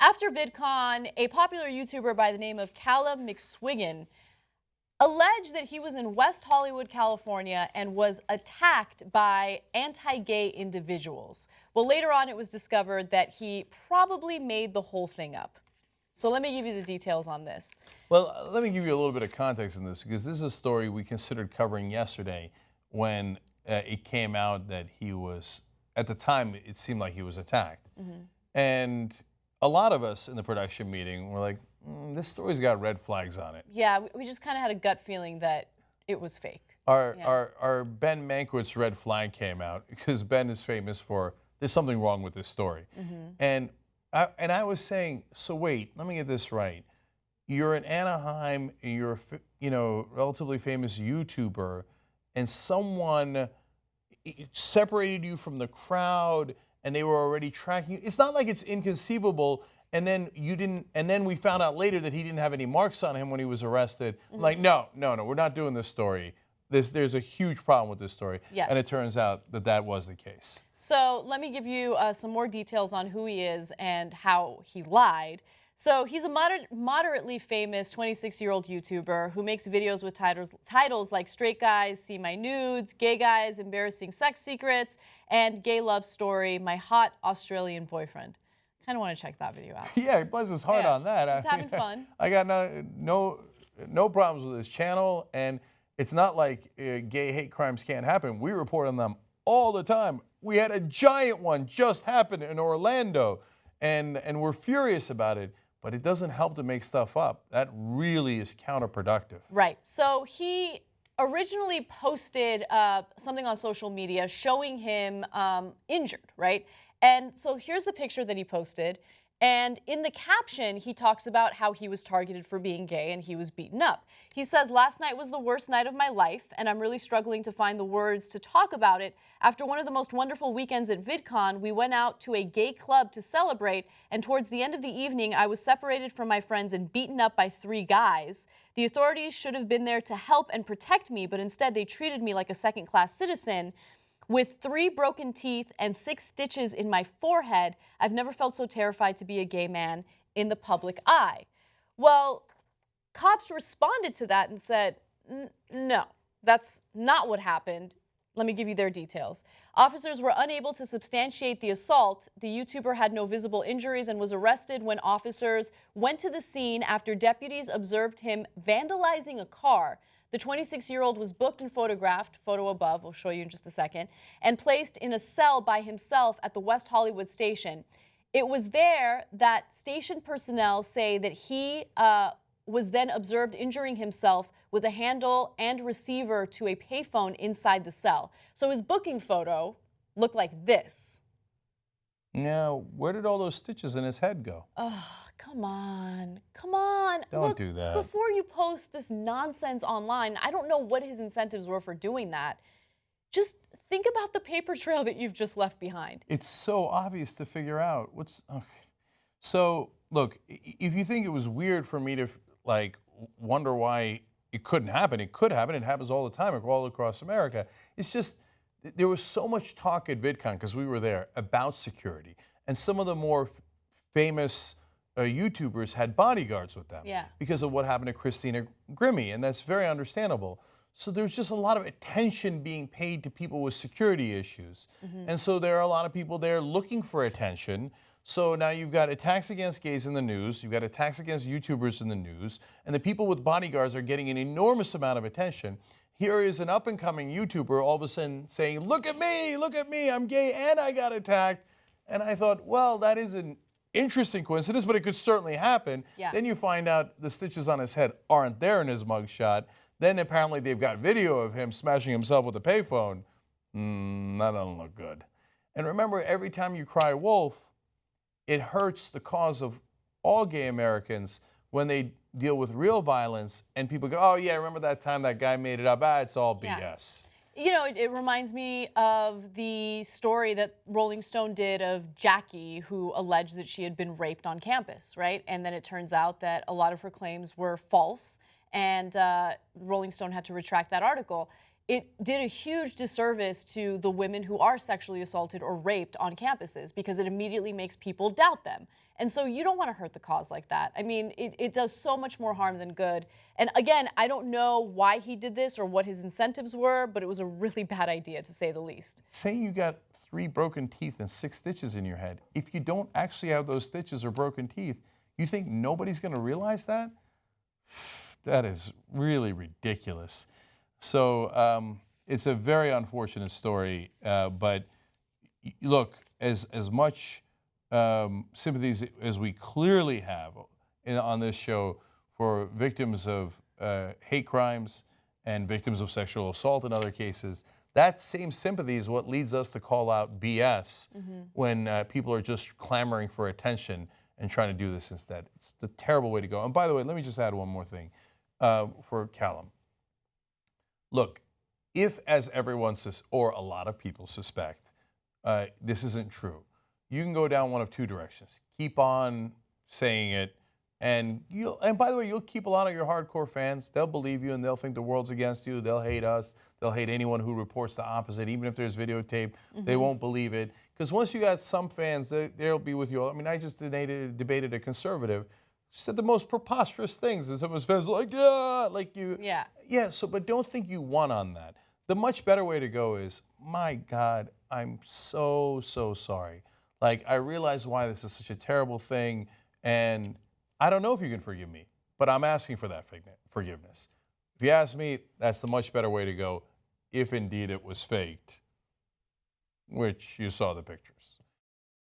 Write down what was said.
After VidCon, a popular YouTuber by the name of Calum McSwiggan alleged that he was in West Hollywood, California, and was attacked by anti-gay individuals. Well, later on it was discovered that he probably made the whole thing up. So let me give you the details on this. Well, let me give you a little bit of context in this, because this is a story we considered covering yesterday when it came out that he was, at the time, it seemed like he was attacked. And a lot of us in the production meeting were like, this story's got red flags on it. Yeah, we just kind of had a gut feeling that it was fake. Our Ben Mankiewicz red flag came out, because Ben is famous for, there's something wrong with this story. And I was saying, so wait, let me get this right. You're in Anaheim, you're a relatively famous YouTuber, and someone separated you from the crowd, and they were already tracking you. It's not like it's inconceivable. And then you didn't. And then we found out later that he didn't have any marks on him when he was arrested. Like, no, we're not doing this story. There's a huge problem with this story. Yes. And it turns out that that was the case. So let me give you some more details on who he is and how he lied. So he's a moderately famous 26-year-old YouTuber who makes videos with titles like Straight Guys See My Nudes, Gay Guys Embarrassing Sex Secrets, and Gay Love Story, My Hot Australian Boyfriend. Kind of want to check that video out. Yeah, he bless his heart on that. He's having fun. I got no problems with his channel, and it's not like gay hate crimes can't happen. We report on them all the time. We had a giant one just happen in Orlando, and we're furious about it. But it doesn't help to make stuff up. That really is counterproductive. Right. So he originally posted something on social media showing him injured, right? And so here's the picture that he posted. And in the caption, he talks about how he was targeted for being gay and he was beaten up. He says, "Last night was the worst night of my life, and I'm really struggling to find the words to talk about it. After one of the most wonderful weekends at VidCon, we went out to a gay club to celebrate, and towards the end of the evening, I was separated from my friends and beaten up by 3 guys. The authorities should have been there to help and protect me, but instead they treated me like a second-class citizen. With 3 broken teeth and 6 stitches in my forehead, I've never felt so terrified to be a gay man in the public eye." Well, cops responded to that and said, no, that's not what happened. Let me give you their details. Officers were unable to substantiate the assault. The YouTuber had no visible injuries and was arrested when officers went to the scene after deputies observed him vandalizing a car. The 26-year-old was booked and photographed, photo above, I'll show you in just a second, and placed in a cell by himself at the West Hollywood station. It was there that station personnel say that he was then observed injuring himself with a handle and receiver to a payphone inside the cell. So his booking photo looked like this. Now, where did all those stitches in his head go? Oh, come on. Come on. Don't do that. Before you post this nonsense online, I don't know what his incentives were for doing that. Just think about the paper trail that you've just left behind. It's so obvious to figure out. So, look, if you think it was weird for me to, like, wonder why it couldn't happen, it could happen. It happens all the time, all across America. It's just, there was so much talk at VidCon, because we were there, about security. And some of the more famous YouTubers had bodyguards with them because of what happened to Christina Grimmie, and that's very understandable. So there's just a lot of attention being paid to people with security issues. And so there are a lot of people there looking for attention. So now you've got attacks against gays in the news, you've got attacks against YouTubers in the news, and the people with bodyguards are getting an enormous amount of attention. Here is an up-and-coming YouTuber all of a sudden saying, look at me, I'm gay and I got attacked. And I thought, well, that is an interesting coincidence, but it could certainly happen. Then you find out the stitches on his head aren't there in his mugshot. Then apparently they've got video of him smashing himself with a payphone. That doesn't look good. And remember, every time you cry wolf, it hurts the cause of all gay Americans when they deal with real violence and people go, oh yeah, remember that time that guy made it up? It's all BS. You know, it reminds me of the story that Rolling Stone did of Jackie, who alleged that she had been raped on campus, right? And then it turns out that a lot of her claims were false, and Rolling Stone had to retract that article. It did a huge disservice to the women who are sexually assaulted or raped on campuses, because it immediately makes people doubt them. And so you don't want to hurt the cause like that. I mean, it does so much more harm than good. And again, I don't know why he did this or what his incentives were, but it was a really bad idea, to say the least. Say you got 3 broken teeth and 6 stitches in your head. If you don't actually have those stitches or broken teeth, you think nobody's going to realize that? That is really ridiculous. So it's a very unfortunate story, but look, as much sympathies as we clearly have on this show for victims of hate crimes and victims of sexual assault in other cases, that same sympathy is what leads us to call out BS when people are just clamoring for attention and trying to do this instead. It's the terrible way to go. And by the way, let me just add one more thing for Calum. Look, if, as everyone or a lot of people suspect, this isn't true, you can go down one of 2 directions. Keep on saying it, and by the way, you'll keep a lot of your hardcore fans. They'll believe you, and they'll think the world's against you. They'll hate us. They'll hate anyone who reports the opposite, even if there's videotape. They won't believe it. Because once you got some fans, they'll be with you. I mean, I just debated a conservative. She said the most preposterous things, and some of his fans were like, yeah, like you. Yeah. Yeah, so, but don't think you won on that. The much better way to go is, my God, I'm so, so sorry. Like, I realize why this is such a terrible thing, and I don't know if you can forgive me, but I'm asking for that forgiveness. If you ask me, that's the much better way to go, if indeed it was faked, which you saw the pictures.